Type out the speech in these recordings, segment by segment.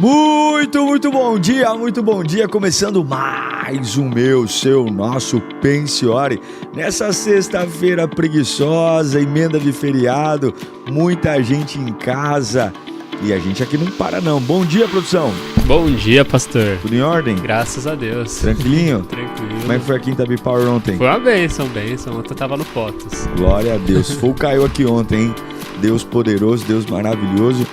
Muito bom dia, começando mais um nosso Pensiore, nessa sexta-feira preguiçosa, emenda de feriado, muita gente em casa e a gente aqui não para não. Bom dia, produção. Bom dia, pastor. Tudo em ordem? Graças a Deus. Tranquilinho? Tranquilo. Como é que foi a Quinta Bipower ontem? Foi uma bênção. Ontem eu tava no Potos. Glória a Deus. Fogo caiu aqui ontem, hein? Deus poderoso, Deus maravilhoso.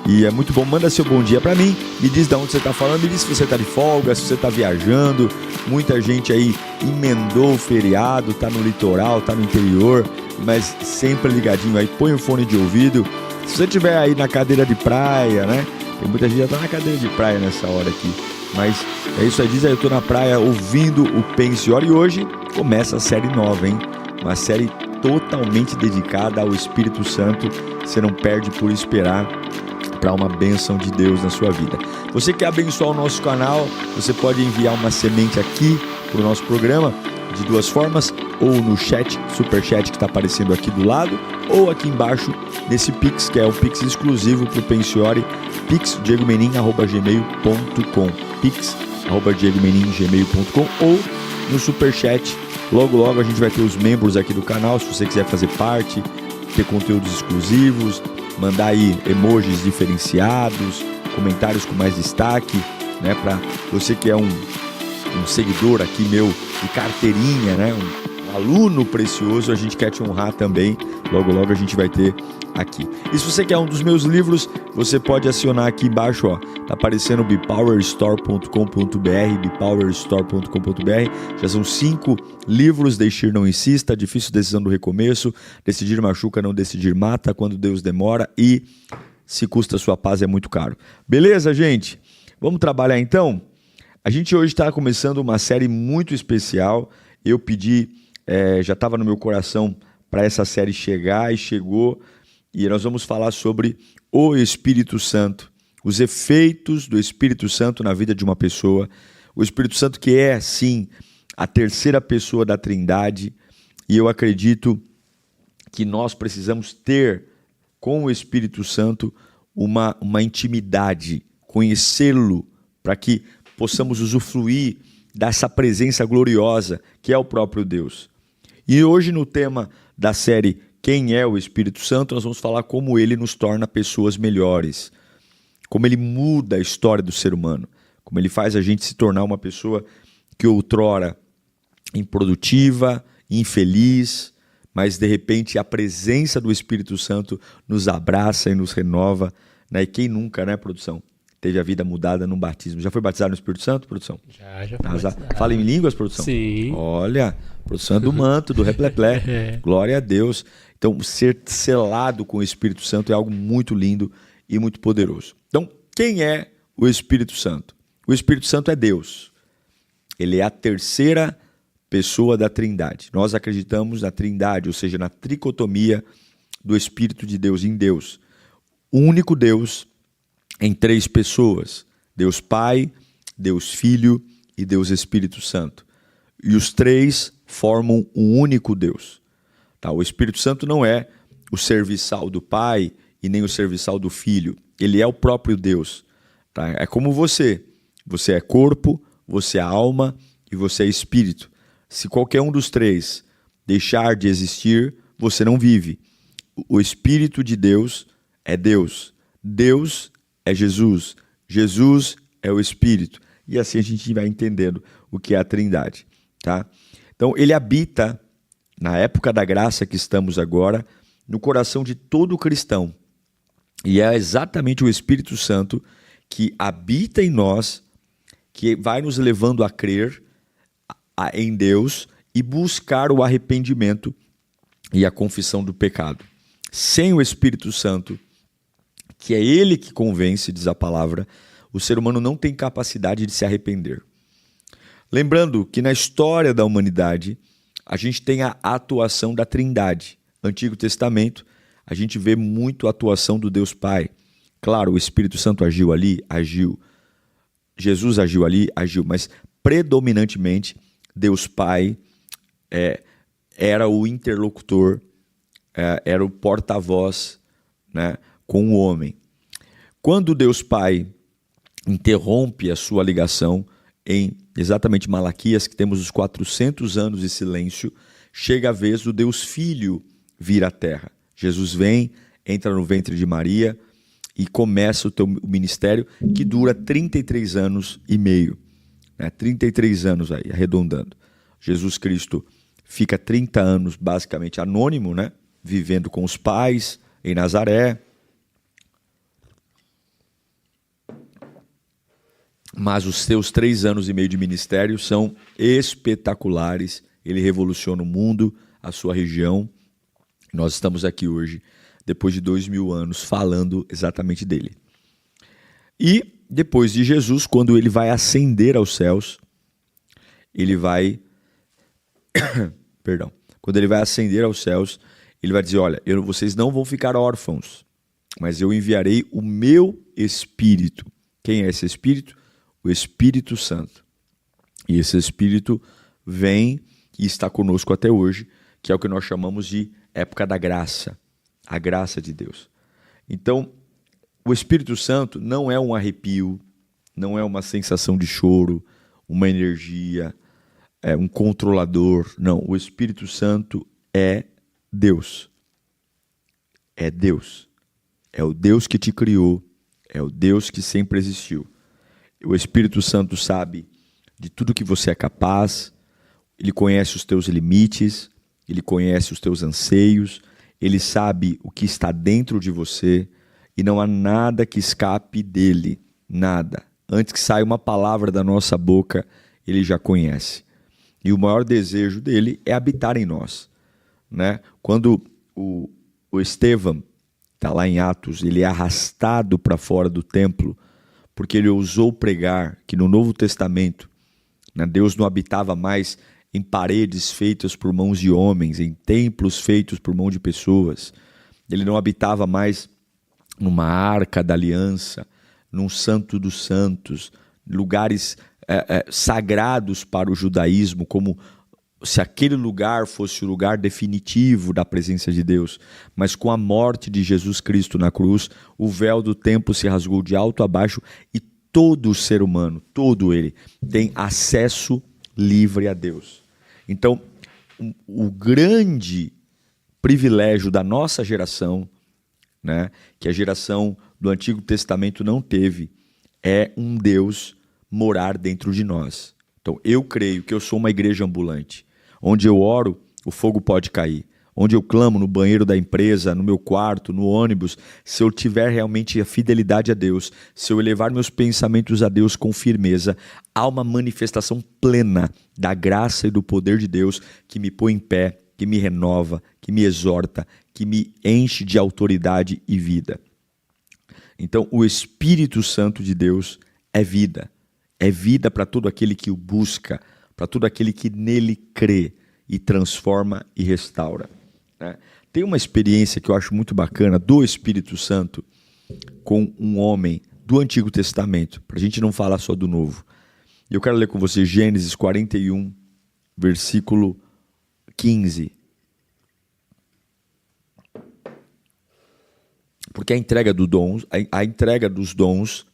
E é muito bom, manda seu bom dia pra mim, me diz de onde você tá falando, me diz se você tá de folga, se você tá viajando. Muita gente aí emendou o feriado, tá no litoral, tá no interior, mas sempre ligadinho aí, põe o fone de ouvido. Se você estiver aí na cadeira de praia, né, tem muita gente que já tá na cadeira de praia nessa hora aqui, mas é isso aí, diz aí, eu tô na praia ouvindo o Pensiore e hoje começa a série nova, hein, uma série totalmente dedicada ao Espírito Santo, você não perde por esperar, para uma bênção de Deus na sua vida. Você quer abençoar o nosso canal, você pode enviar uma semente aqui para o nosso programa de duas formas, ou no chat, super chat que está aparecendo aqui do lado, ou aqui embaixo nesse Pix, que é um Pix exclusivo para o Pensiore, pix@diegomenin@gmail.com, pix@diegomenin@gmail.com, ou no super chat. Logo a gente vai ter os membros aqui do canal, se você quiser fazer parte, ter conteúdos exclusivos, mandar aí emojis diferenciados, comentários com mais destaque, né? Para você que é um seguidor aqui meu de carteirinha, né? Um aluno precioso, a gente quer te honrar também. Logo a gente vai ter aqui. E se você quer um dos meus livros, você pode acionar aqui embaixo, ó. Tá aparecendo bipowerstore.com.br, bipowerstore.com.br. Já são 5 livros. Deixar não insista, Difícil decisão do recomeço, Decidir machuca, não decidir mata, Quando Deus demora e Se custa sua paz é muito caro. Beleza, gente? Vamos trabalhar então? A gente hoje está começando uma série muito especial. Eu pedi, já estava no meu coração para essa série chegar e chegou. E nós vamos falar sobre o Espírito Santo, os efeitos do Espírito Santo na vida de uma pessoa. O Espírito Santo que é, sim, a terceira pessoa da Trindade. E eu acredito que nós precisamos ter com o Espírito Santo uma intimidade, conhecê-lo, para que possamos usufruir dessa presença gloriosa que é o próprio Deus. E hoje no tema da série Quem é o Espírito Santo, nós vamos falar como ele nos torna pessoas melhores, como ele muda a história do ser humano, como ele faz a gente se tornar uma pessoa que outrora improdutiva, infeliz, mas de repente a presença do Espírito Santo nos abraça e nos renova, né? E quem nunca, né, produção, teve a vida mudada num batismo? Já foi batizado no Espírito Santo, produção? Já foi batizado. Fala em línguas, produção? Sim. Olha, produção é do manto, do repleplé. Glória a Deus. Então, ser selado com o Espírito Santo é algo muito lindo e muito poderoso. Então, quem é o Espírito Santo? O Espírito Santo é Deus. Ele é a terceira pessoa da Trindade. Nós acreditamos na Trindade, ou seja, na tricotomia do Espírito de Deus em Deus. O único Deus em 3 pessoas. Deus Pai, Deus Filho e Deus Espírito Santo. E os 3 formam um único Deus. Tá? O Espírito Santo não é o serviçal do Pai e nem o serviçal do Filho. Ele é o próprio Deus. Tá? É como você. Você é corpo, você é alma e você é espírito. Se qualquer um dos 3 deixar de existir, você não vive. O Espírito de Deus é Deus. Deus é Jesus. Jesus é o Espírito. E assim a gente vai entendendo o que é a Trindade. Tá? Então, ele habita, na época da graça que estamos agora, no coração de todo cristão. E é exatamente o Espírito Santo que habita em nós, que vai nos levando a crer em Deus e buscar o arrependimento e a confissão do pecado. Sem o Espírito Santo, que é ele que convence, diz a palavra, o ser humano não tem capacidade de se arrepender. Lembrando que na história da humanidade, a gente tem a atuação da Trindade. No Antigo Testamento, a gente vê muito a atuação do Deus Pai. Claro, o Espírito Santo agiu ali, agiu. Jesus agiu ali, agiu. Mas, predominantemente, Deus Pai era o interlocutor, era o porta-voz, né, com o homem. Quando Deus Pai interrompe a sua ligação em exatamente Malaquias, que temos os 400 anos de silêncio, chega a vez do Deus Filho vir à terra. Jesus vem, entra no ventre de Maria e começa o ministério, que dura 33 anos e meio. 33 anos aí, arredondando. Jesus Cristo fica 30 anos basicamente anônimo, vivendo com os pais em Nazaré. Mas os seus 3 anos e meio de ministério são espetaculares. Ele revoluciona o mundo, a sua região. Nós estamos aqui hoje, depois de 2000 anos, falando exatamente dele. E depois de Jesus, quando ele vai ascender aos céus, ele vai... Quando ele vai ascender aos céus, ele vai dizer, olha, vocês não vão ficar órfãos, mas eu enviarei o meu Espírito. Quem é esse Espírito? O Espírito Santo. E esse Espírito vem e está conosco até hoje, que é o que nós chamamos de época da graça, a graça de Deus. Então, o Espírito Santo não é um arrepio, não é uma sensação de choro, uma energia, um controlador. Não, o Espírito Santo é Deus. É Deus. É o Deus que te criou, é o Deus que sempre existiu. O Espírito Santo sabe de tudo que você é capaz, ele conhece os teus limites, ele conhece os teus anseios, ele sabe o que está dentro de você e não há nada que escape dele, nada. Antes que saia uma palavra da nossa boca, ele já conhece. E o maior desejo dele é habitar em nós. Quando o Estevão está lá em Atos, ele é arrastado para fora do templo, porque ele ousou pregar que no Novo Testamento, Deus não habitava mais em paredes feitas por mãos de homens, em templos feitos por mão de pessoas. Ele não habitava mais numa arca da aliança, num santo dos santos, lugares sagrados para o judaísmo, como se aquele lugar fosse o lugar definitivo da presença de Deus. Mas com a morte de Jesus Cristo na cruz, o véu do templo se rasgou de alto a baixo e todo ser humano, todo ele, tem acesso livre a Deus. Então, o grande privilégio da nossa geração, que a geração do Antigo Testamento não teve, é um Deus morar dentro de nós. Então, eu creio que eu sou uma igreja ambulante. Onde eu oro, o fogo pode cair. Onde eu clamo, no banheiro da empresa, no meu quarto, no ônibus, se eu tiver realmente a fidelidade a Deus, se eu elevar meus pensamentos a Deus com firmeza, há uma manifestação plena da graça e do poder de Deus que me põe em pé, que me renova, que me exorta, que me enche de autoridade e vida. Então, o Espírito Santo de Deus é vida. É vida para todo aquele que o busca, para todo aquele que nele crê e transforma e restaura. Tem uma experiência que eu acho muito bacana do Espírito Santo com um homem do Antigo Testamento, para a gente não falar só do Novo. Eu quero ler com você Gênesis 41, versículo 15. Porque a entrega dos dons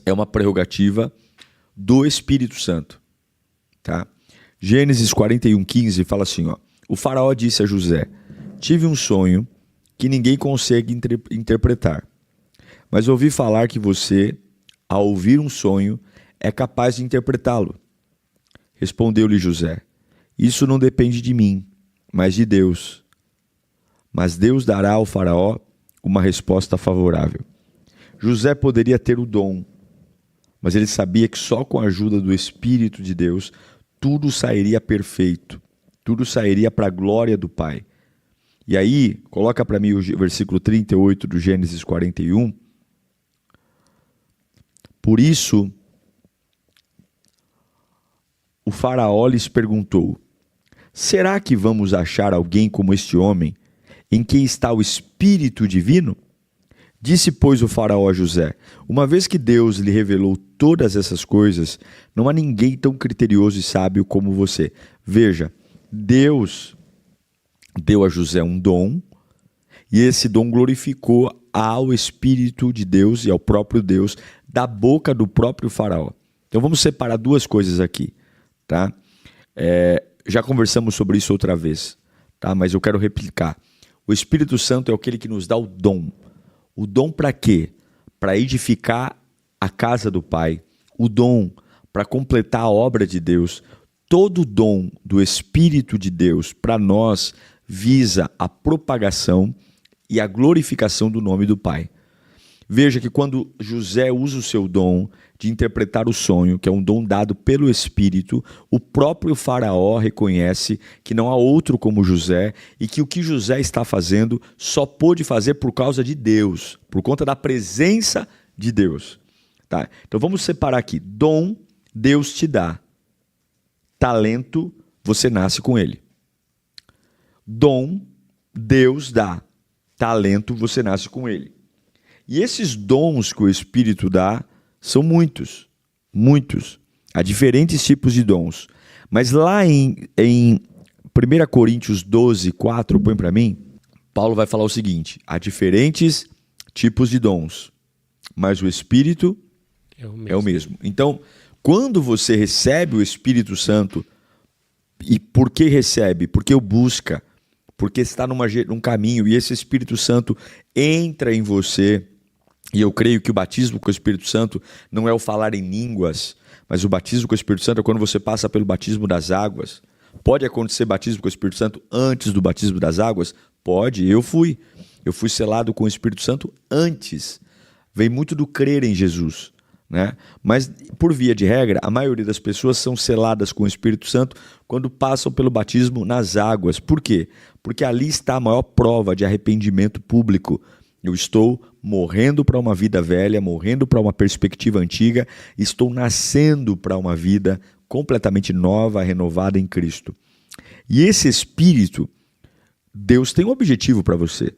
é uma prerrogativa do Espírito Santo. Tá? Gênesis 41, 15 fala assim, o faraó disse a José, tive um sonho que ninguém consegue interpretar, mas ouvi falar que você, ao ouvir um sonho, é capaz de interpretá-lo. Respondeu-lhe José, isso não depende de mim, mas de Deus. Mas Deus dará ao faraó uma resposta favorável. José poderia ter o dom, mas ele sabia que só com a ajuda do Espírito de Deus, tudo sairia perfeito, tudo sairia para a glória do Pai. E aí, coloca para mim o versículo 38 do Gênesis 41. Por isso, o faraó lhes perguntou, será que vamos achar alguém como este homem, em quem está o Espírito Divino? Disse, pois, o faraó a José, uma vez que Deus lhe revelou todas essas coisas, não há ninguém tão criterioso e sábio como você. Veja, Deus deu a José um dom E esse dom glorificou ao Espírito de Deus e ao próprio Deus da boca do próprio faraó. Então vamos separar duas coisas aqui, tá? Já conversamos sobre isso outra vez, tá? Mas eu quero replicar. O Espírito Santo é aquele que nos dá o dom. O dom para quê? Para edificar a casa do Pai. O dom para completar a obra de Deus. Todo dom do Espírito de Deus para nós visa a propagação e a glorificação do nome do Pai. Veja que quando José usa o seu dom de interpretar o sonho, que é um dom dado pelo Espírito, o próprio faraó reconhece que não há outro como José e que o que José está fazendo só pôde fazer por causa de Deus, por conta da presença de Deus. Tá? Então vamos separar aqui. Dom, Deus te dá. Talento, você nasce com ele. Dom, Deus dá. Talento, você nasce com ele. E esses dons que o Espírito dá são muitos, muitos. Há diferentes tipos de dons. Mas lá em 1 Coríntios 12, 4, põe para mim, Paulo vai falar o seguinte: há diferentes tipos de dons, mas o Espírito é o mesmo. Então, quando você recebe o Espírito Santo, e por que recebe? Porque o busca, porque está num caminho, e esse Espírito Santo entra em você. E eu creio que o batismo com o Espírito Santo não é o falar em línguas, mas o batismo com o Espírito Santo é quando você passa pelo batismo das águas. Pode acontecer batismo com o Espírito Santo antes do batismo das águas? Pode, eu fui. Eu fui selado com o Espírito Santo antes. Vem muito do crer em Jesus, né? Mas, por via de regra, a maioria das pessoas são seladas com o Espírito Santo quando passam pelo batismo nas águas. Por quê? Porque ali está a maior prova de arrependimento público. Eu estou morrendo para uma vida velha, morrendo para uma perspectiva antiga, estou nascendo para uma vida completamente nova, renovada em Cristo. E esse Espírito, Deus tem um objetivo para você.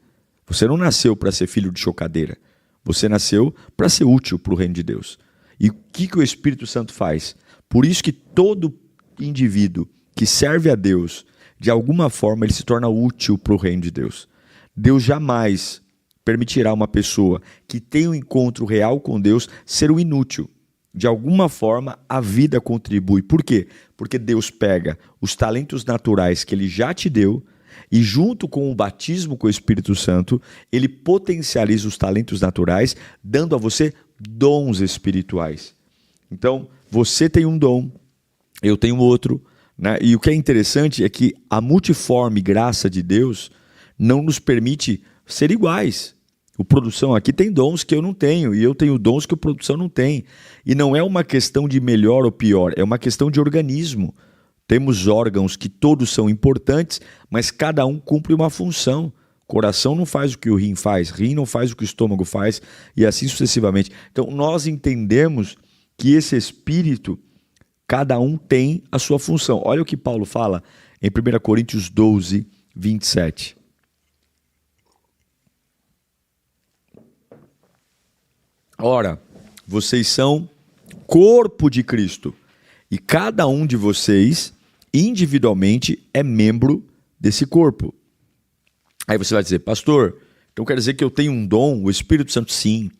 Você não nasceu para ser filho de chocadeira. Você nasceu para ser útil para o reino de Deus. E o que o Espírito Santo faz? Por isso que todo indivíduo que serve a Deus, de alguma forma, ele se torna útil para o reino de Deus. Deus jamais permitirá uma pessoa que tem um encontro real com Deus ser um inútil. De alguma forma, a vida contribui. Por quê? Porque Deus pega os talentos naturais que Ele já te deu e, junto com o batismo com o Espírito Santo, Ele potencializa os talentos naturais, dando a você dons espirituais. Então, você tem um dom, eu tenho outro, né? E o que é interessante é que a multiforme graça de Deus não nos permite ser iguais. O produção aqui tem dons que eu não tenho e eu tenho dons que o produção não tem. E não é uma questão de melhor ou pior, é uma questão de organismo. Temos órgãos que todos são importantes, mas cada um cumpre uma função. O coração não faz o que o rim não faz o que o estômago faz e assim sucessivamente. Então nós entendemos que esse Espírito, cada um tem a sua função. Olha o que Paulo fala em 1 Coríntios 12, 27. Ora, vocês são corpo de Cristo e cada um de vocês individualmente é membro desse corpo. Aí você vai dizer, pastor, então quer dizer que eu tenho um dom, o Espírito Santo? Sim.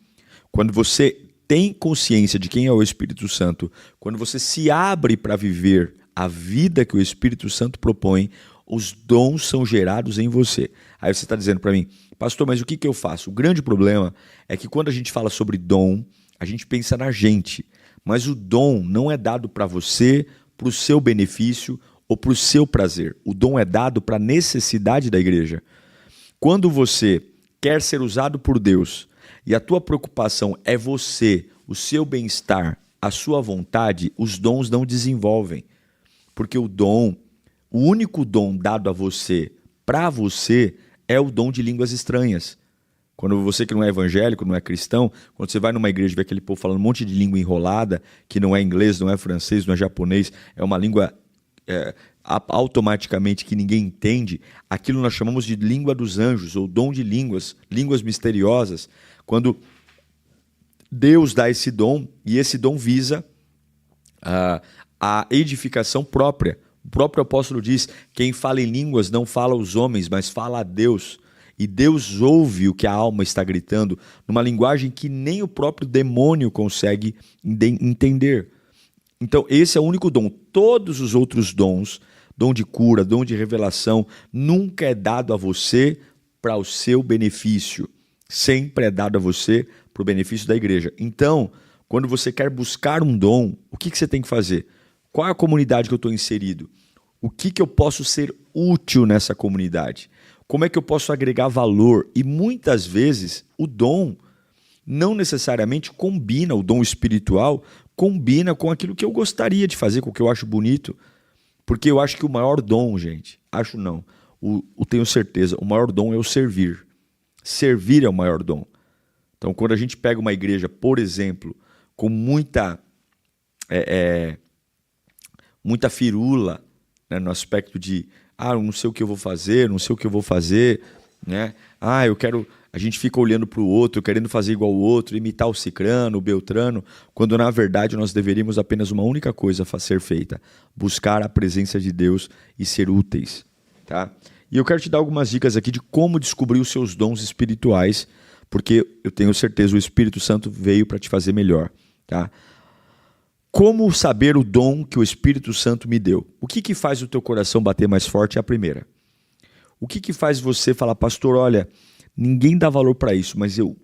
Quando você tem consciência de quem é o Espírito Santo, quando você se abre para viver a vida que o Espírito Santo propõe, os dons são gerados em você. Aí você está dizendo para mim, pastor, mas o que eu faço? O grande problema é que quando a gente fala sobre dom, a gente pensa na gente. Mas o dom não é dado para você, para o seu benefício ou para o seu prazer. O dom é dado para a necessidade da igreja. Quando você quer ser usado por Deus e a tua preocupação é você, o seu bem-estar, a sua vontade, os dons não desenvolvem. Porque o único dom dado a você, para você, é o dom de línguas estranhas. Quando você que não é evangélico, não é cristão, quando você vai numa igreja e vê aquele povo falando um monte de língua enrolada, que não é inglês, não é francês, não é japonês, é uma língua automaticamente que ninguém entende, aquilo nós chamamos de língua dos anjos, ou dom de línguas, línguas misteriosas. Quando Deus dá esse dom, e esse dom visa a edificação própria. O próprio apóstolo diz, quem fala em línguas não fala aos homens, mas fala a Deus. E Deus ouve o que a alma está gritando numa linguagem que nem o próprio demônio consegue entender. Então, esse é o único dom. Todos os outros dons, dom de cura, dom de revelação, nunca é dado a você para o seu benefício. Sempre é dado a você para o benefício da igreja. Então, quando você quer buscar um dom, o que você tem que fazer? Qual é a comunidade que eu estou inserido? O que eu posso ser útil nessa comunidade? Como é que eu posso agregar valor? E muitas vezes o dom não necessariamente combina, o dom espiritual combina com aquilo que eu gostaria de fazer, com o que eu acho bonito. Porque eu acho que o maior dom, gente, acho não, tenho certeza, o maior dom é o servir. Servir é o maior dom. Então, quando a gente pega uma igreja, por exemplo, com muita firula, né, no aspecto de, não sei o que eu vou fazer, né? A gente fica olhando para o outro, querendo fazer igual o outro, imitar o cicrano, o beltrano, quando na verdade nós deveríamos apenas uma única coisa ser feita, buscar a presença de Deus e ser úteis, tá? E eu quero te dar algumas dicas aqui de como descobrir os seus dons espirituais, porque eu tenho certeza o Espírito Santo veio para te fazer melhor, tá? Como saber o dom que o Espírito Santo me deu? O que faz o teu coração bater mais forte é a primeira. O que faz você falar, pastor, olha, ninguém dá valor para isso, mas eu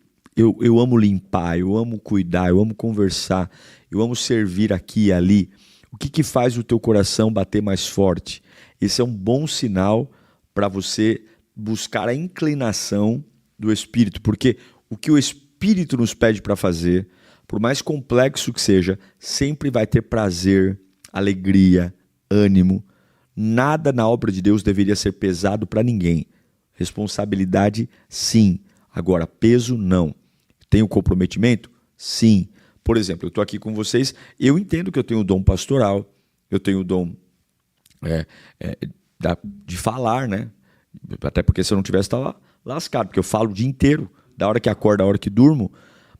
amo limpar, eu amo cuidar, eu amo conversar, eu amo servir aqui e ali. O que faz o teu coração bater mais forte? Esse é um bom sinal para você buscar a inclinação do Espírito, porque o que o Espírito nos pede para fazer, por mais complexo que seja, sempre vai ter prazer, alegria, ânimo. Nada na obra de Deus deveria ser pesado para ninguém. Responsabilidade, sim. Agora, peso, não. Tenho comprometimento? Sim. Por exemplo, eu estou aqui com vocês, eu entendo que eu tenho o dom pastoral, eu tenho o dom de falar, né? Até porque se eu não tivesse, estava lascado, porque eu falo o dia inteiro, da hora que acordo, da hora que durmo,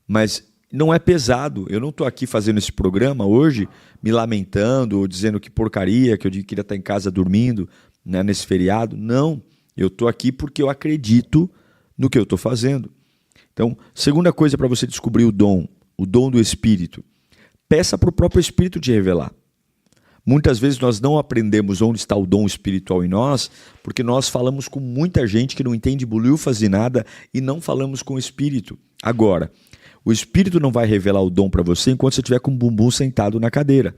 mas não é pesado. Eu não estou aqui fazendo esse programa hoje, me lamentando ou dizendo que porcaria, que eu queria estar em casa dormindo, né, nesse feriado. Não, eu estou aqui porque eu acredito no que eu estou fazendo. Então, segunda coisa para você descobrir o dom do Espírito, peça para o próprio Espírito te revelar. Muitas vezes nós não aprendemos onde está o dom espiritual em nós, porque nós falamos com muita gente que não entende bolhufas de nada e não falamos com o Espírito. Agora, o Espírito não vai revelar o dom para você enquanto você estiver com o bumbum sentado na cadeira.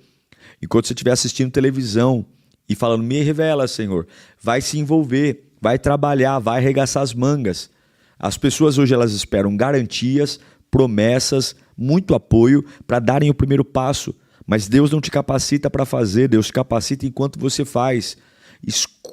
Enquanto você estiver assistindo televisão e falando, me revela, Senhor. Vai se envolver, vai trabalhar, vai arregaçar as mangas. As pessoas hoje elas esperam garantias, promessas, muito apoio para darem o primeiro passo. Mas Deus não te capacita para fazer, Deus te capacita enquanto você faz.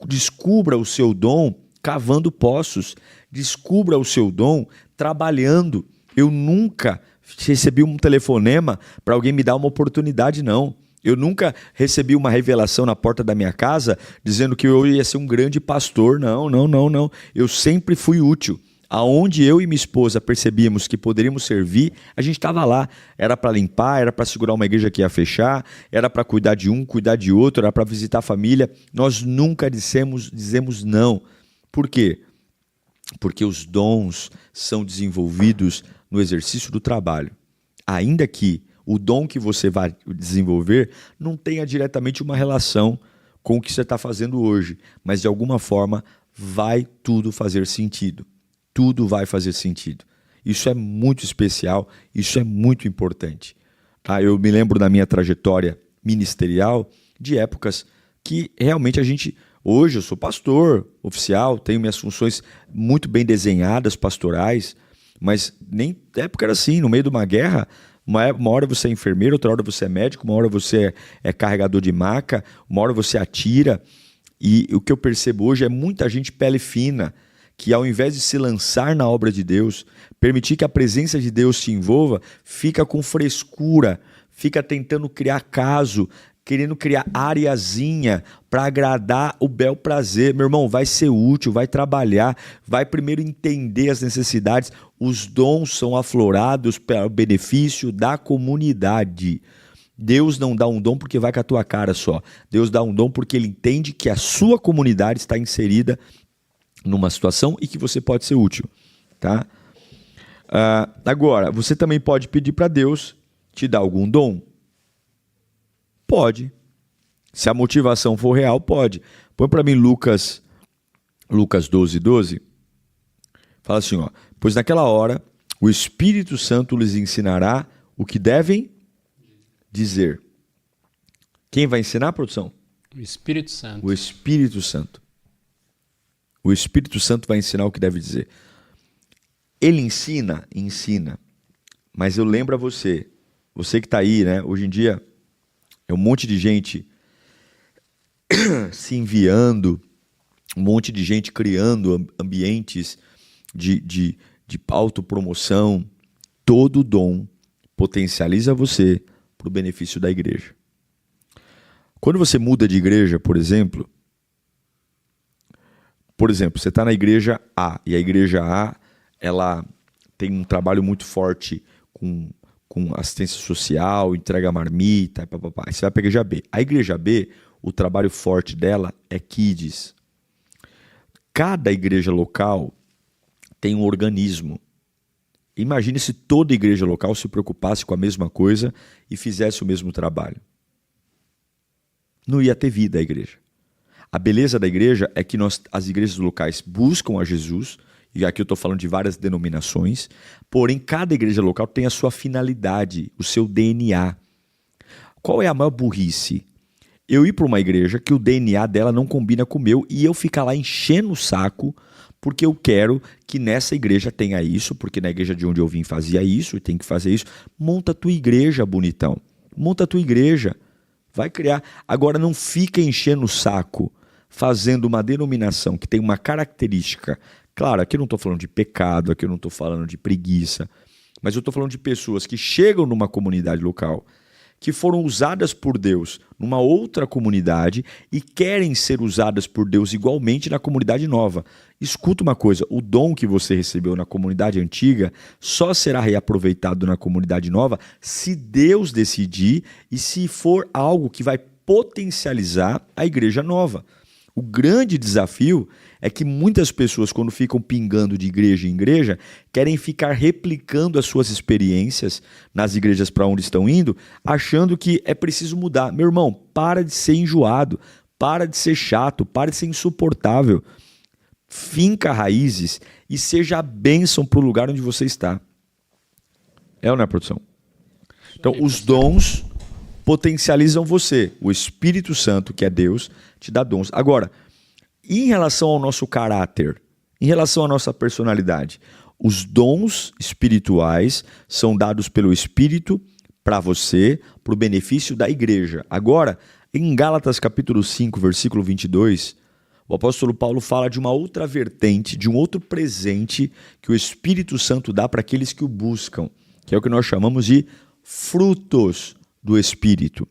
Descubra o seu dom cavando poços. Descubra o seu dom trabalhando. Eu nunca recebi um telefonema para alguém me dar uma oportunidade, não. Eu nunca recebi uma revelação na porta da minha casa dizendo que eu ia ser um grande pastor. Não. Eu sempre fui útil. Aonde eu e minha esposa percebíamos que poderíamos servir, a gente estava lá. Era para limpar, era para segurar uma igreja que ia fechar, era para cuidar de um, cuidar de outro, era para visitar a família. Nós nunca dizemos não. Por quê? Porque os dons são desenvolvidos no exercício do trabalho. Ainda que o dom que você vai desenvolver não tenha diretamente uma relação com o que você está fazendo hoje, mas de alguma forma vai tudo fazer sentido. Tudo vai fazer sentido. Isso é muito especial, isso é muito importante. Tá? Eu me lembro da minha trajetória ministerial de épocas que realmente hoje eu sou pastor oficial, tenho minhas funções muito bem desenhadas, pastorais, mas nem época era assim, no meio de uma guerra, uma hora você é enfermeiro, outra hora você é médico, uma hora você é carregador de maca, uma hora você atira. E o que eu percebo hoje é muita gente pele fina, que ao invés de se lançar na obra de Deus, permitir que a presença de Deus te envolva, fica com frescura, fica tentando criar caso, querendo criar areazinha para agradar o bel prazer. Meu irmão, vai ser útil, vai trabalhar, vai primeiro entender as necessidades. Os dons são aflorados para o benefício da comunidade. Deus não dá um dom porque vai com a tua cara só. Deus dá um dom porque Ele entende que a sua comunidade está inserida numa situação e que você pode ser útil, tá? Agora, você também pode pedir para Deus te dar algum dom? Pode. Se a motivação for real, pode. Põe para mim Lucas 12:12. Fala assim, ó: pois naquela hora o Espírito Santo lhes ensinará o que devem dizer. Quem vai ensinar, produção? O Espírito Santo. O Espírito Santo. O Espírito Santo vai ensinar o que deve dizer. Ele ensina. Mas eu lembro a você que está aí, né? Hoje em dia é um monte de gente se enviando, um monte de gente criando ambientes de autopromoção. Todo dom potencializa você para o benefício da igreja. Quando você muda de igreja, por exemplo, você está na igreja A, e a igreja A ela tem um trabalho muito forte com assistência social, entrega marmita, papapá. Aí você vai para a igreja B. A igreja B, o trabalho forte dela é kids. Cada igreja local tem um organismo. Imagine se toda igreja local se preocupasse com a mesma coisa e fizesse o mesmo trabalho. Não ia ter vida a igreja. A beleza da igreja é que as igrejas locais buscam a Jesus, e aqui eu estou falando de várias denominações, porém cada igreja local tem a sua finalidade, o seu DNA. Qual é a maior burrice? Eu ir para uma igreja que o DNA dela não combina com o meu e eu ficar lá enchendo o saco porque eu quero que nessa igreja tenha isso, porque na igreja de onde eu vim fazia isso e tem que fazer isso. Monta a tua igreja, bonitão. Monta a tua igreja. Vai criar. Agora não fica enchendo o saco fazendo uma denominação que tem uma característica. Claro, aqui eu não estou falando de pecado, aqui eu não estou falando de preguiça, mas eu estou falando de pessoas que chegam numa comunidade local, que foram usadas por Deus numa outra comunidade e querem ser usadas por Deus igualmente na comunidade nova. Escuta uma coisa, o dom que você recebeu na comunidade antiga só será reaproveitado na comunidade nova se Deus decidir e se for algo que vai potencializar a igreja nova. O grande desafio é que muitas pessoas, quando ficam pingando de igreja em igreja, querem ficar replicando as suas experiências nas igrejas para onde estão indo, achando que é preciso mudar. Meu irmão, para de ser enjoado, para de ser chato, para de ser insuportável. Finca raízes e seja a bênção para o lugar onde você está. É ou não é, produção? Então, os dons potencializam você. O Espírito Santo, que é Deus, te dá dons. Agora, em relação ao nosso caráter, em relação à nossa personalidade, os dons espirituais são dados pelo Espírito para você, para o benefício da igreja. Agora, em Gálatas capítulo 5, versículo 22, o apóstolo Paulo fala de uma outra vertente, de um outro presente que o Espírito Santo dá para aqueles que o buscam, que é o que nós chamamos de frutos do Espírito.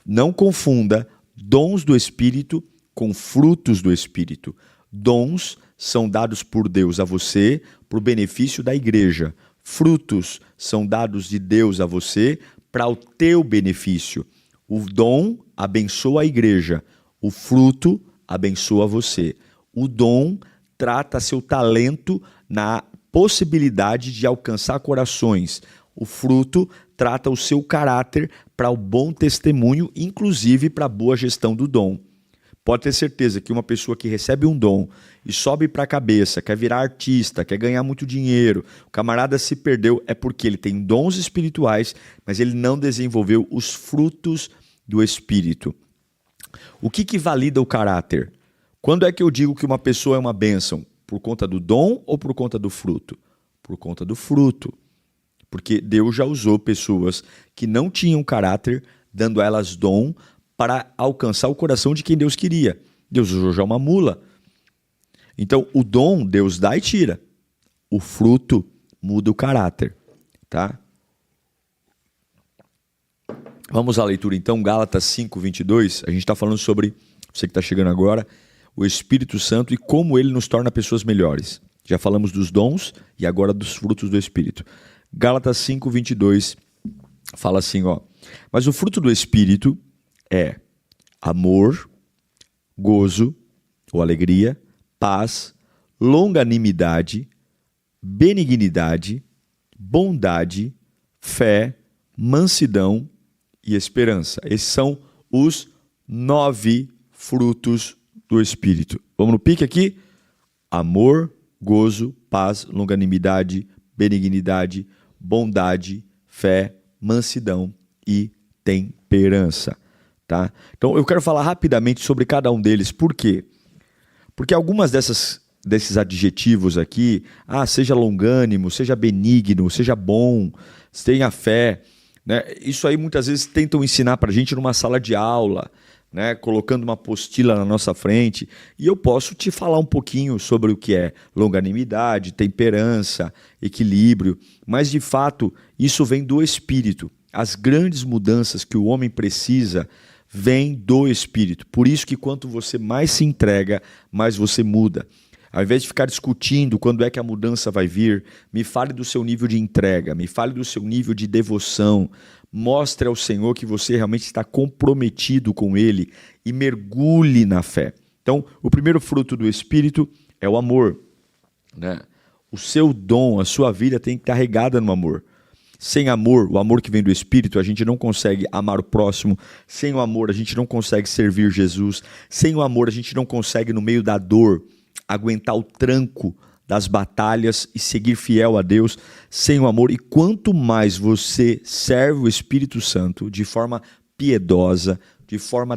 Não confunda dons do Espírito com frutos do Espírito. Dons são dados por Deus a você para o benefício da igreja. Frutos são dados de Deus a você para o teu benefício. O dom abençoa a igreja. O fruto abençoa você. O dom trata seu talento na possibilidade de alcançar corações. O fruto trata o seu caráter para o bom testemunho, inclusive para a boa gestão do dom. Pode ter certeza que uma pessoa que recebe um dom e sobe para a cabeça, quer virar artista, quer ganhar muito dinheiro, o camarada se perdeu, é porque ele tem dons espirituais, mas ele não desenvolveu os frutos do Espírito. O que valida o caráter? Quando é que eu digo que uma pessoa é uma bênção? Por conta do dom ou por conta do fruto? Por conta do fruto. Porque Deus já usou pessoas que não tinham caráter, dando a elas dom para alcançar o coração de quem Deus queria. Deus usou já uma mula. Então, o dom Deus dá e tira. O fruto muda o caráter. Tá? Vamos à leitura então, Gálatas 5, 22. A gente está falando sobre, você que está chegando agora, o Espírito Santo e como ele nos torna pessoas melhores. Já falamos dos dons e agora dos frutos do Espírito. Gálatas 5, 22 fala assim, ó: mas o fruto do Espírito é amor, gozo ou alegria, paz, longanimidade, benignidade, bondade, fé, mansidão e esperança. Esses são os 9 frutos do Espírito. Vamos no pique aqui? Amor, gozo, paz, longanimidade, benignidade, bondade, fé, mansidão e temperança. Tá? Então eu quero falar rapidamente sobre cada um deles. Por quê? Porque algumas desses adjetivos aqui, seja longânimo, seja benigno, seja bom, tenha fé, né? Isso aí muitas vezes tentam ensinar para a gente numa sala de aula, né? Colocando uma apostila na nossa frente, e eu posso te falar um pouquinho sobre o que é longanimidade, temperança, equilíbrio, mas de fato isso vem do Espírito. As grandes mudanças que o homem precisa vêm do Espírito. Por isso que quanto você mais se entrega, mais você muda. Ao invés de ficar discutindo quando é que a mudança vai vir, me fale do seu nível de entrega, me fale do seu nível de devoção, mostre ao Senhor que você realmente está comprometido com Ele e mergulhe na fé. Então, o primeiro fruto do Espírito é o amor, né? O seu dom, a sua vida tem que estar regada no amor. Sem amor, o amor que vem do Espírito, a gente não consegue amar o próximo. Sem o amor, a gente não consegue servir Jesus. Sem o amor, a gente não consegue, no meio da dor, aguentar o tranco das batalhas e seguir fiel a Deus. Sem o amor, e quanto mais você serve o Espírito Santo de forma piedosa, de forma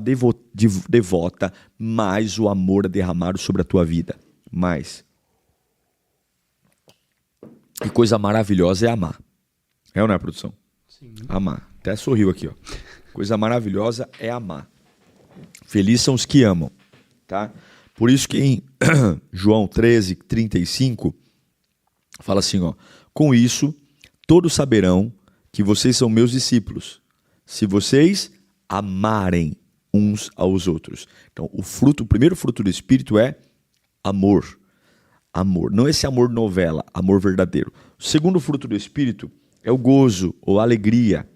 devota, mais o amor é derramado sobre a tua vida. Mais. Que coisa maravilhosa é amar. É ou não é, produção? Sim. Amar. Até sorriu aqui, ó. Coisa maravilhosa é amar. Felizes são os que amam, tá? Por isso que em João 13:35 fala assim, ó: com isso todos saberão que vocês são meus discípulos, se vocês amarem uns aos outros. Então, o primeiro fruto do Espírito é amor. Amor. Não esse amor novela, amor verdadeiro. O segundo fruto do Espírito é o gozo ou alegria,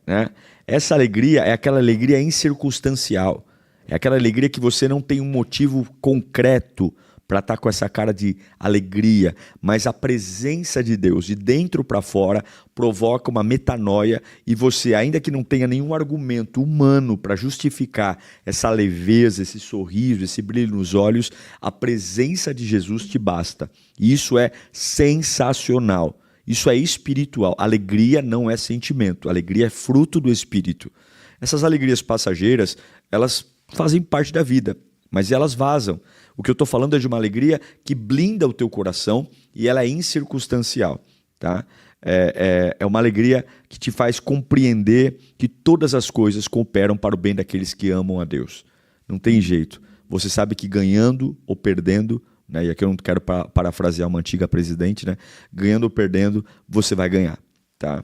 né? Essa alegria é aquela alegria incircunstancial. É aquela alegria que você não tem um motivo concreto para estar com essa cara de alegria, mas a presença de Deus, de dentro para fora, provoca uma metanoia e você, ainda que não tenha nenhum argumento humano para justificar essa leveza, esse sorriso, esse brilho nos olhos, a presença de Jesus te basta. E isso é sensacional. Isso é espiritual. Alegria não é sentimento. Alegria é fruto do Espírito. Essas alegrias passageiras, elas fazem parte da vida, mas elas vazam. O que eu estou falando é de uma alegria que blinda o teu coração e ela é incircunstancial. Tá? É uma alegria que te faz compreender que todas as coisas cooperam para o bem daqueles que amam a Deus. Não tem jeito. Você sabe que ganhando ou perdendo, né? E aqui eu não quero parafrasear uma antiga presidente, né? Ganhando ou perdendo, você vai ganhar. Tá?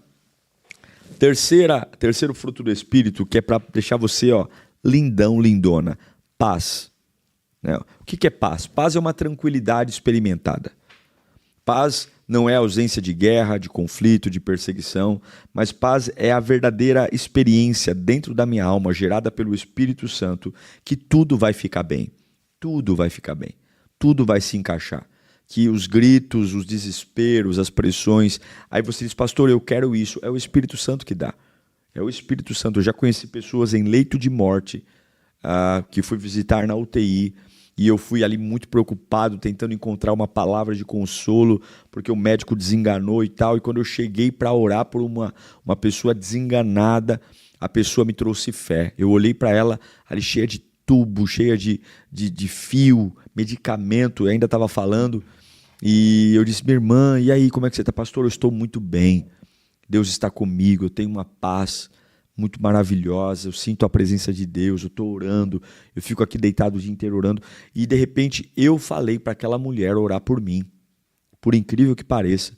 Terceiro fruto do Espírito, que é para deixar você lindão, lindona. Paz. Né? O que é paz? Paz é uma tranquilidade experimentada. Paz não é ausência de guerra, de conflito, de perseguição, mas paz é a verdadeira experiência dentro da minha alma, gerada pelo Espírito Santo, que tudo vai ficar bem. Tudo vai ficar bem. Tudo vai se encaixar. Que os gritos, os desesperos, as pressões... Aí você diz, pastor, eu quero isso. É o Espírito Santo que dá. É o Espírito Santo. Eu já conheci pessoas em leito de morte, que fui visitar na UTI, e eu fui ali muito preocupado, tentando encontrar uma palavra de consolo, porque o médico desenganou e tal. E quando eu cheguei para orar por uma pessoa desenganada, a pessoa me trouxe fé. Eu olhei para ela ali cheia de tubo, cheia de fio, medicamento, eu ainda estava falando, e eu disse, minha irmã, e aí, como é que você está? Pastor, eu estou muito bem, Deus está comigo, eu tenho uma paz muito maravilhosa, eu sinto a presença de Deus, eu estou orando, eu fico aqui deitado o dia inteiro orando, e de repente eu falei para aquela mulher orar por mim, por incrível que pareça,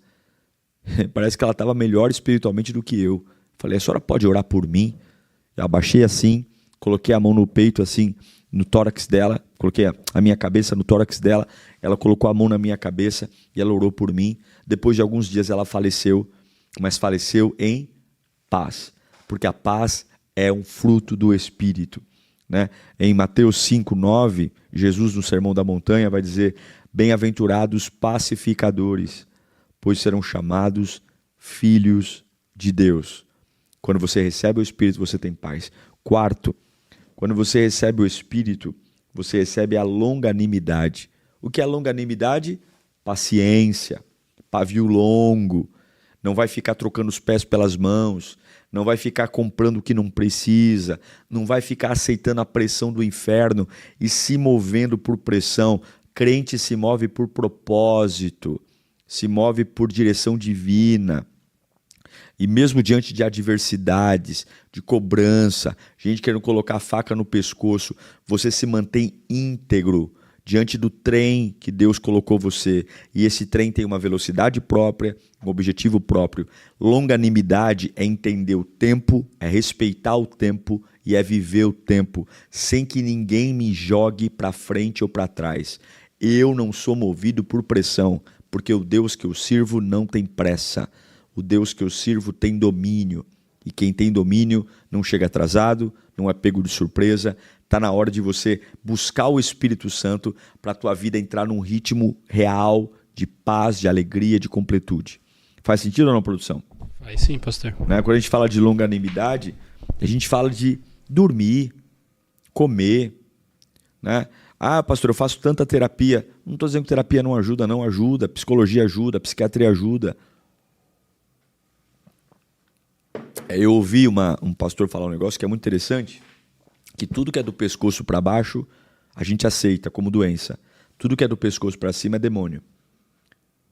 parece que ela estava melhor espiritualmente do que eu. Falei, a senhora pode orar por mim? Eu abaixei assim, coloquei a mão no peito, assim, no tórax dela, coloquei a minha cabeça no tórax dela, ela colocou a mão na minha cabeça e ela orou por mim. Depois de alguns dias ela faleceu, mas faleceu em paz, porque a paz é um fruto do Espírito. Né? Em Mateus 5:9, Jesus no Sermão da Montanha vai dizer, Bem-aventurados pacificadores, pois serão chamados filhos de Deus. Quando você recebe o Espírito, você tem paz. Quarto, quando você recebe o Espírito, você recebe a longanimidade. O que é longanimidade? Paciência, pavio longo, não vai ficar trocando os pés pelas mãos, não vai ficar comprando o que não precisa, não vai ficar aceitando a pressão do inferno e se movendo por pressão. Crente se move por propósito, se move por direção divina. E mesmo diante de adversidades, de cobrança, gente querendo colocar a faca no pescoço, você se mantém íntegro diante do trem que Deus colocou você. E esse trem tem uma velocidade própria, um objetivo próprio. Longanimidade é entender o tempo, é respeitar o tempo e é viver o tempo, sem que ninguém me jogue para frente ou para trás. Eu não sou movido por pressão, porque o Deus que eu sirvo não tem pressa. O Deus que eu sirvo tem domínio. E quem tem domínio não chega atrasado, não é pego de surpresa. Está na hora de você buscar o Espírito Santo para a tua vida entrar num ritmo real de paz, de alegria, de completude. Faz sentido ou não, produção? Faz sim, pastor. Né? Quando a gente fala de longanimidade, a gente fala de dormir, comer. Né? Ah, pastor, eu faço tanta terapia. Não estou dizendo que terapia não ajuda, não ajuda. Psicologia ajuda, psiquiatria ajuda. Eu ouvi um pastor falar um negócio que é muito interessante, que tudo que é do pescoço para baixo, a gente aceita como doença. Tudo que é do pescoço para cima é demônio.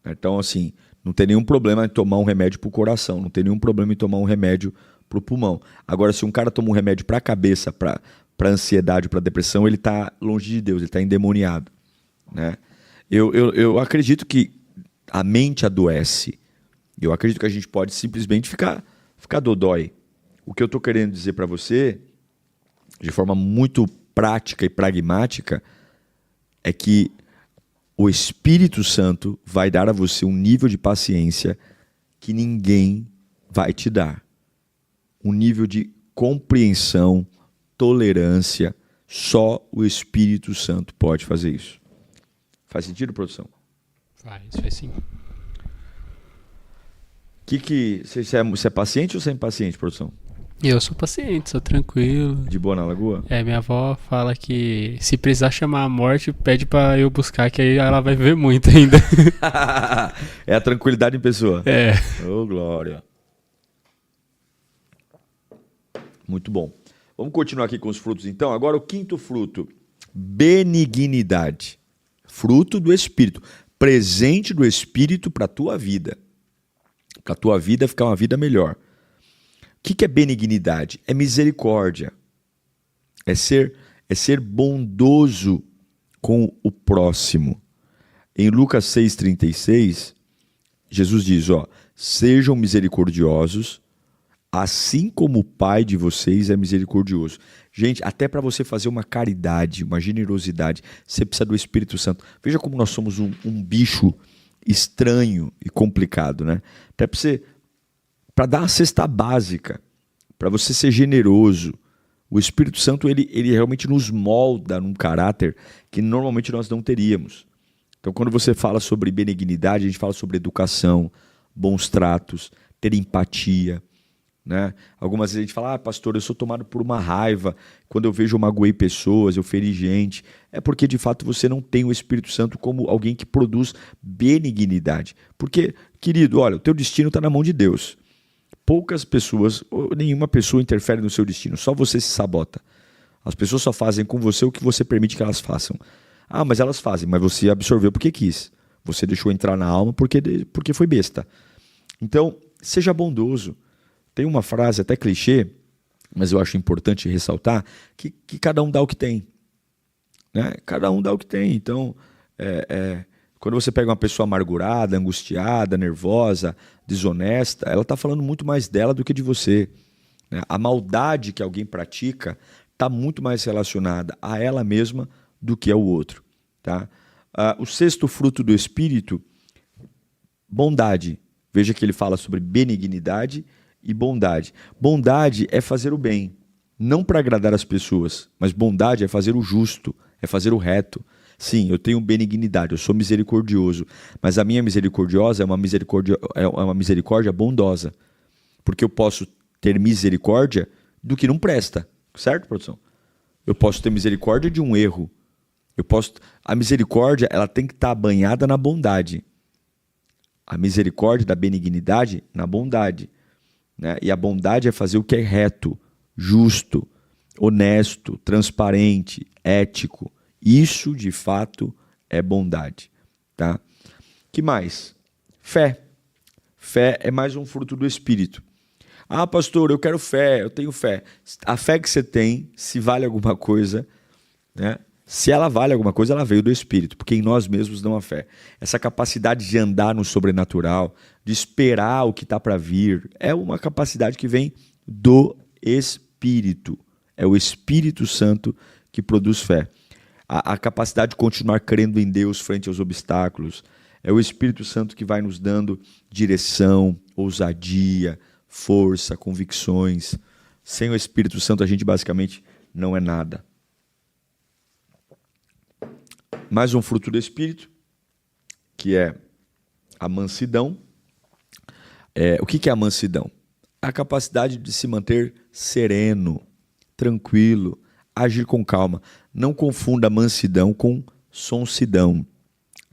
Então, assim, não tem nenhum problema em tomar um remédio para o coração, não tem nenhum problema em tomar um remédio para o pulmão. Agora, se um cara toma um remédio para a cabeça, para ansiedade, para depressão, ele está longe de Deus, ele está endemoniado. Né? Eu acredito que a mente adoece. Eu acredito que a gente pode simplesmente ficar dodói. O que eu estou querendo dizer para você, de forma muito prática e pragmática, é que o Espírito Santo vai dar a você um nível de paciência que ninguém vai te dar. Um nível de compreensão, tolerância, só o Espírito Santo pode fazer isso. Faz sentido, produção? Faz sim. Você é paciente ou você é impaciente, produção? Eu sou paciente, sou tranquilo. De boa na lagoa? Minha avó fala que se precisar chamar a morte, pede pra eu buscar, que aí ela vai viver muito ainda. É a tranquilidade em pessoa. É. Ô, glória. Muito bom. Vamos continuar aqui com os frutos, então. Agora o quinto fruto, benignidade. Fruto do Espírito. Presente do Espírito para a tua vida. Para a tua vida ficar uma vida melhor. O que é benignidade? É misericórdia. É ser bondoso com o próximo. Em Lucas 6,36, Jesus diz, sejam misericordiosos, assim como o Pai de vocês é misericordioso. Gente, até para você fazer uma caridade, uma generosidade, você precisa do Espírito Santo. Veja como nós somos um bicho estranho e complicado, né? Até para dar a cesta básica, para você ser generoso. O Espírito Santo, ele realmente nos molda num caráter que normalmente nós não teríamos. Então, quando você fala sobre benignidade, a gente fala sobre educação, bons tratos, ter empatia, né? Algumas vezes a gente fala, pastor, eu sou tomado por uma raiva, quando eu vejo eu magoei pessoas, eu feri gente. É porque de fato você não tem o Espírito Santo como alguém que produz benignidade. Porque, querido, olha, o teu destino está na mão de Deus. Poucas pessoas, ou nenhuma pessoa interfere no seu destino, só você se sabota. As pessoas só fazem com você o que você permite que elas façam. Ah, mas elas fazem, mas você absorveu porque quis. Você deixou entrar na alma porque foi besta. Então, seja bondoso. Tem uma frase até clichê, mas eu acho importante ressaltar, que cada um dá o que tem. Né? Cada um dá o que tem. Então, quando você pega uma pessoa amargurada, angustiada, nervosa, desonesta, ela está falando muito mais dela do que de você. Né? A maldade que alguém pratica está muito mais relacionada a ela mesma do que ao outro. Tá? O sexto fruto do Espírito, bondade. Veja que ele fala sobre benignidade e bondade. Bondade é fazer o bem, não para agradar as pessoas, mas bondade é fazer o justo, é fazer o reto. Sim, eu tenho benignidade, eu sou misericordioso, mas a minha misericordiosa é uma misericórdia bondosa, porque eu posso ter misericórdia do que não presta, certo, produção? Eu posso ter misericórdia de um erro. A misericórdia, ela tem que estar banhada na bondade. A misericórdia da benignidade na bondade, né? E a bondade é fazer o que é reto, justo, honesto, transparente, ético. Isso, de fato, é bondade, tá? Que mais? Fé. Fé é mais um fruto do Espírito. Ah, pastor, eu quero fé, eu tenho fé. A fé que você tem, se vale alguma coisa, né? Se ela vale alguma coisa, ela veio do Espírito, porque em nós mesmos não há fé. Essa capacidade de andar no sobrenatural, de esperar o que está para vir, é uma capacidade que vem do Espírito. É o Espírito Santo que produz fé. A capacidade de continuar crendo em Deus frente aos obstáculos. É o Espírito Santo que vai nos dando direção, ousadia, força, convicções. Sem o Espírito Santo a gente basicamente não é nada. Mais um fruto do Espírito, que é a mansidão. O que é a mansidão? A capacidade de se manter sereno, tranquilo, agir com calma. Não confunda mansidão com sonsidão,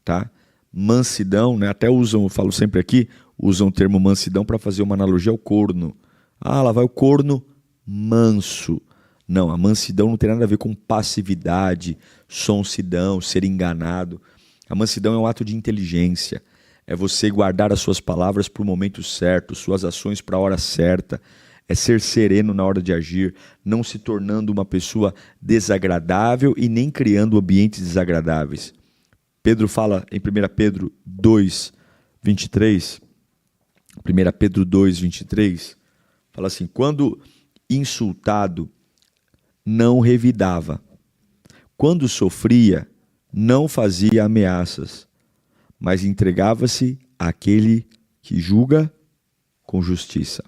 tá? Mansidão, né? Até usam, eu falo sempre aqui, usam o termo mansidão para fazer uma analogia ao corno. Ah, lá vai o corno manso. Não, a mansidão não tem nada a ver com passividade, sonsidão, ser enganado. A mansidão é um ato de inteligência. É você guardar as suas palavras para o momento certo, suas ações para a hora certa. É ser sereno na hora de agir, não se tornando uma pessoa desagradável e nem criando ambientes desagradáveis. Pedro fala em 1 Pedro 2, 23, 1 Pedro 2, 23, fala assim, quando insultado, não revidava. Quando sofria, não fazia ameaças, mas entregava-se àquele que julga com justiça.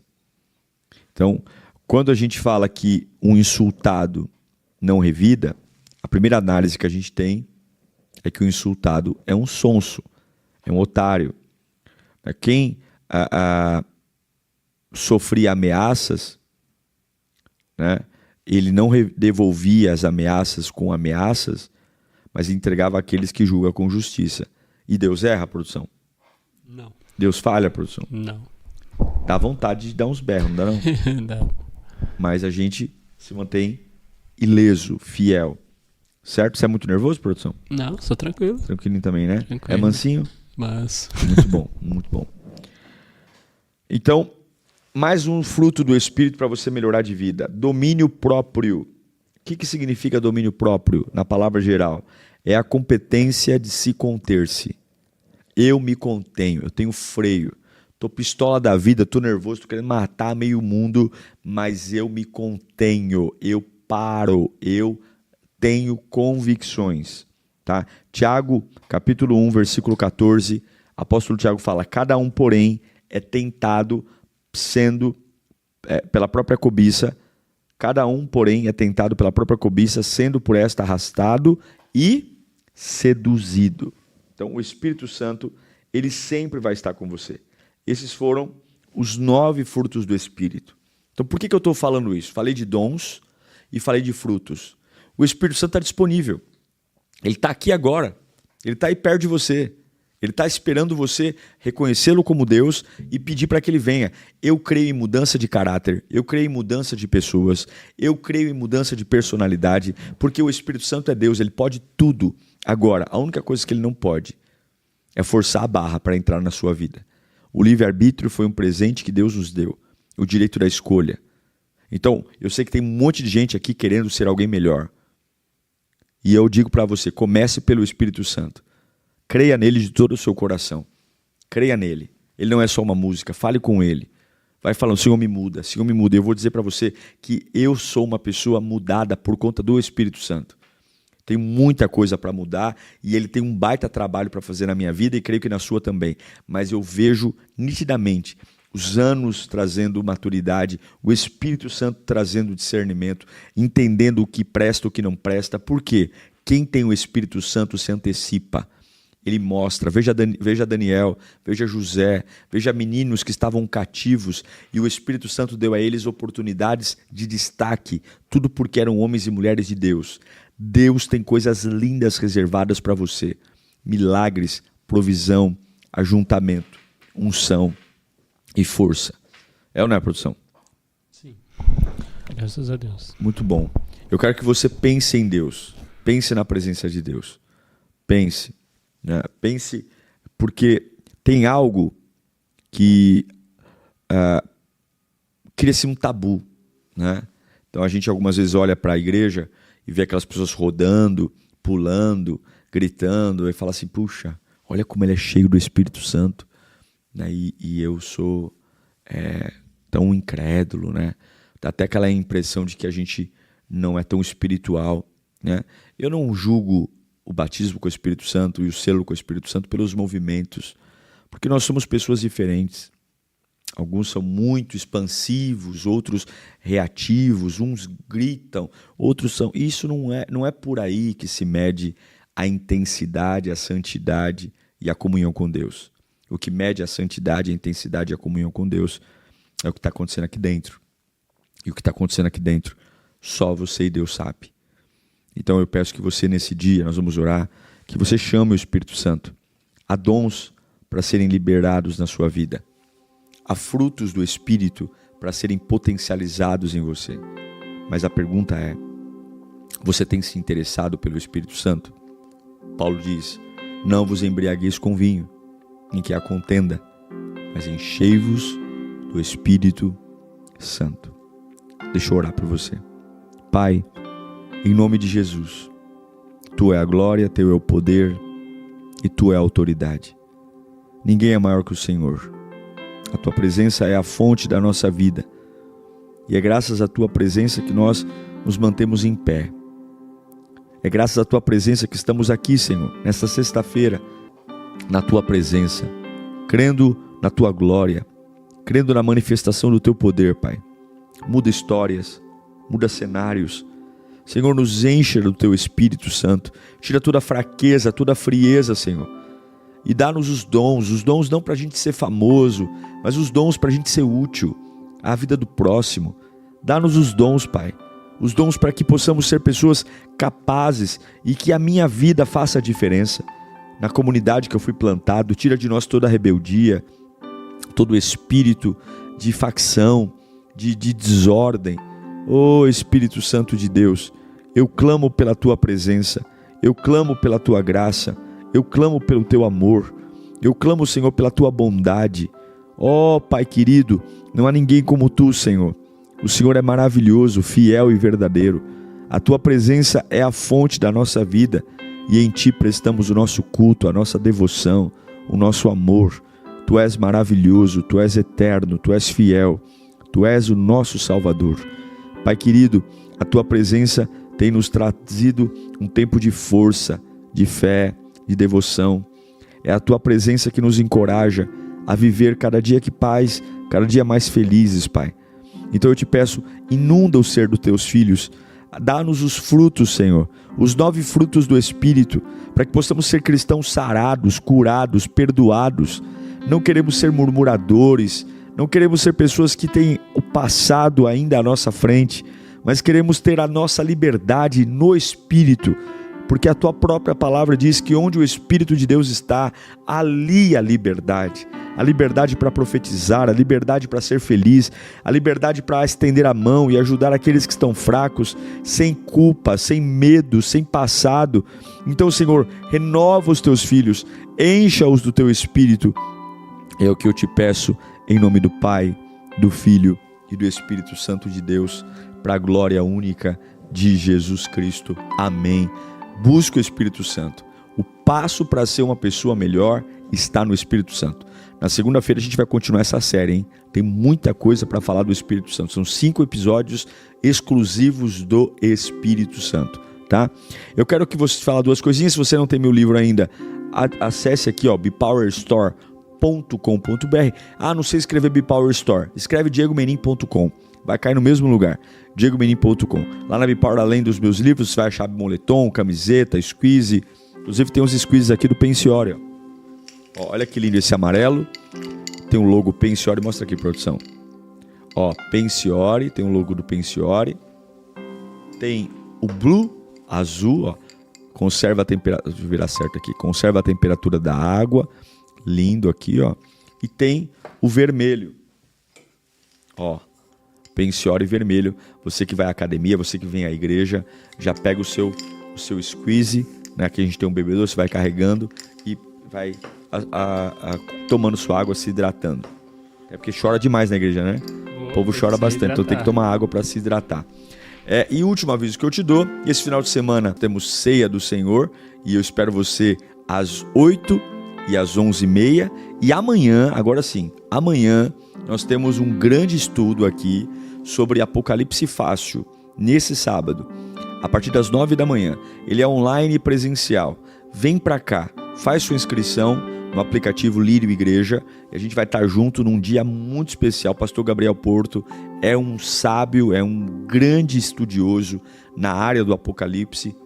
Então, quando a gente fala que um insultado não revida, a primeira análise que a gente tem é que o insultado é um sonso, é um otário. Quem sofria ameaças, né, ele não devolvia as ameaças com ameaças, mas entregava àqueles que julgam com justiça. E Deus erra, produção? Não. Deus falha, produção? Não. Dá vontade de dar uns berros, não dá não? Não. Mas a gente se mantém ileso, fiel. Certo? Você é muito nervoso, produção? Não, sou tranquilo. Tranquilinho também, né? Tranquilo. É mansinho? Mas... Muito bom, muito bom. Então, mais um fruto do Espírito para você melhorar de vida. Domínio próprio. O que significa domínio próprio na palavra geral? É a competência de se conter-se. Eu me contenho, eu tenho freio. Tô pistola da vida, tô nervoso, tô querendo matar meio mundo, mas eu me contenho, eu paro, eu tenho convicções. Tá? Tiago, capítulo 1, versículo 14, apóstolo Tiago fala, cada um, porém, é tentado sendo pela própria cobiça, cada um, porém, é tentado pela própria cobiça, sendo por esta arrastado e seduzido. Então, o Espírito Santo, ele sempre vai estar com você. Esses foram os 9 frutos do Espírito. Então, por que eu estou falando isso? Falei de dons e falei de frutos. O Espírito Santo está disponível. Ele está aqui agora. Ele está aí perto de você. Ele está esperando você reconhecê-lo como Deus e pedir para que ele venha. Eu creio em mudança de caráter, eu creio em mudança de pessoas, eu creio em mudança de personalidade, porque o Espírito Santo é Deus, ele pode tudo. Agora, a única coisa que ele não pode é forçar a barra para entrar na sua vida. O livre-arbítrio foi um presente que Deus nos deu, o direito da escolha. Então, eu sei que tem um monte de gente aqui querendo ser alguém melhor. E eu digo para você, comece pelo Espírito Santo. Creia nele de todo o seu coração. Creia nele. Ele não é só uma música, fale com ele. Vai falando, Senhor me muda, Senhor me muda. Eu vou dizer para você que eu sou uma pessoa mudada por conta do Espírito Santo. Tem muita coisa para mudar e ele tem um baita trabalho para fazer na minha vida e creio que na sua também. Mas eu vejo nitidamente os anos trazendo maturidade, o Espírito Santo trazendo discernimento, entendendo o que presta e o que não presta. Por quê? Quem tem o Espírito Santo se antecipa. Ele mostra, veja Daniel, veja José, veja meninos que estavam cativos e o Espírito Santo deu a eles oportunidades de destaque, tudo porque eram homens e mulheres de Deus. Deus tem coisas lindas reservadas para você, milagres, provisão, ajuntamento, unção e força. É ou não é, produção? Sim, graças a Deus. Muito bom. Eu quero que você pense em Deus, pense na presença de Deus, pense. Pense, porque tem algo que cria-se um tabu, né? Então a gente algumas vezes olha para a igreja e vê aquelas pessoas rodando, pulando, gritando e fala assim, puxa, olha como ele é cheio do Espírito Santo, né? E eu sou tão incrédulo, né? Dá até aquela impressão de que a gente não é tão espiritual, né? Eu não julgo o batismo com o Espírito Santo e o selo com o Espírito Santo pelos movimentos, porque nós somos pessoas diferentes. Alguns são muito expansivos, outros reativos, uns gritam, outros são... Isso não é por aí que se mede a intensidade, a santidade e a comunhão com Deus. O que mede a santidade, a intensidade e a comunhão com Deus é o que está acontecendo aqui dentro. E o que está acontecendo aqui dentro, só você e Deus sabe. Então eu peço que você nesse dia, nós vamos orar, que você chame o Espírito Santo. Há dons para serem liberados na sua vida. Há frutos do Espírito para serem potencializados em você. Mas a pergunta é, você tem se interessado pelo Espírito Santo? Paulo diz, não vos embriagueis com vinho, em que há contenda, mas enchei-vos do Espírito Santo. Deixa eu orar por você. Pai, em nome de Jesus, Tu é a glória, Teu é o poder e Tu é a autoridade. Ninguém é maior que o Senhor. A Tua presença é a fonte da nossa vida. E é graças à Tua presença que nós nos mantemos em pé. É graças à Tua presença que estamos aqui, Senhor, nesta sexta-feira, na Tua presença, crendo na Tua glória, crendo na manifestação do Teu poder, Pai. Muda histórias, muda cenários. Senhor, nos encha do Teu Espírito Santo. Tira toda a fraqueza, toda a frieza, Senhor. E dá-nos os dons não para a gente ser famoso, mas os dons para a gente ser útil à vida do próximo. Dá-nos os dons, Pai. Os dons para que possamos ser pessoas capazes e que a minha vida faça a diferença. Na comunidade que eu fui plantado, tira de nós toda a rebeldia, todo o espírito de facção, de desordem. Oh Espírito Santo de Deus, eu clamo pela Tua presença, eu clamo pela Tua graça, eu clamo pelo Teu amor, eu clamo, Senhor, pela Tua bondade. Oh Pai querido, não há ninguém como Tu, Senhor. O Senhor é maravilhoso, fiel e verdadeiro. A Tua presença é a fonte da nossa vida e em Ti prestamos o nosso culto, a nossa devoção, o nosso amor. Tu és maravilhoso, Tu és eterno, Tu és fiel, Tu és o nosso Salvador. Pai querido, a Tua presença tem nos trazido um tempo de força, de fé, de devoção. É a Tua presença que nos encoraja a viver cada dia que paz, cada dia mais felizes, Pai. Então eu te peço, inunda o ser dos Teus filhos, dá-nos os frutos, Senhor, os 9 frutos do Espírito, para que possamos ser cristãos sarados, curados, perdoados. Não queremos ser murmuradores, não queremos ser pessoas que têm o passado ainda à nossa frente, mas queremos ter a nossa liberdade no Espírito, porque a Tua própria palavra diz que onde o Espírito de Deus está, ali a liberdade para profetizar, a liberdade para ser feliz, a liberdade para estender a mão e ajudar aqueles que estão fracos, sem culpa, sem medo, sem passado. Então, Senhor, renova os Teus filhos, encha-os do Teu Espírito. É o que eu te peço, em nome do Pai, do Filho e do Espírito Santo de Deus, para a glória única de Jesus Cristo. Amém. Busque o Espírito Santo. O passo para ser uma pessoa melhor está no Espírito Santo. Na segunda-feira a gente vai continuar essa série, hein? Tem muita coisa para falar do Espírito Santo. São 5 episódios exclusivos do Espírito Santo, tá? Eu quero que você fale 2 coisinhas. Se você não tem meu livro ainda, acesse aqui, ó, BePower Store. diegomenin.com.br. Ah, não sei escrever Bipower Store. Escreve diegomenin.com. Vai cair no mesmo lugar, diegomenin.com. Lá na Bipower, além dos meus livros, você vai achar moletom, camiseta, squeeze. Inclusive tem uns squeezes aqui do Pensiore. Ó, olha que lindo esse amarelo. Tem um logo Pensiore. Mostra aqui, produção. Ó, Pensiore. Tem um logo do Pensiore. Tem o Blue, azul, ó. Conserva a temperatura. Deixa eu virar certo aqui. Conserva a temperatura da água. Lindo aqui, ó. E tem o vermelho. Ó. Pensiore vermelho. Você que vai à academia, você que vem à igreja, já pega o seu squeeze, né? Aqui a gente tem um bebedor, você vai carregando e vai tomando sua água, se hidratando. É porque chora demais na igreja, né? O povo chora bastante, então tem que tomar água para se hidratar. E o último aviso que eu te dou, esse final de semana temos Ceia do Senhor e eu espero você às 8 e às 11h30. E amanhã, agora sim, amanhã nós temos um grande estudo aqui sobre Apocalipse Fácil, nesse sábado, a partir das 9 da manhã. Ele é online e presencial. Vem pra cá, faz sua inscrição no aplicativo Lírio Igreja e a gente vai estar junto num dia muito especial. Pastor Gabriel Porto é um sábio, é um grande estudioso na área do Apocalipse.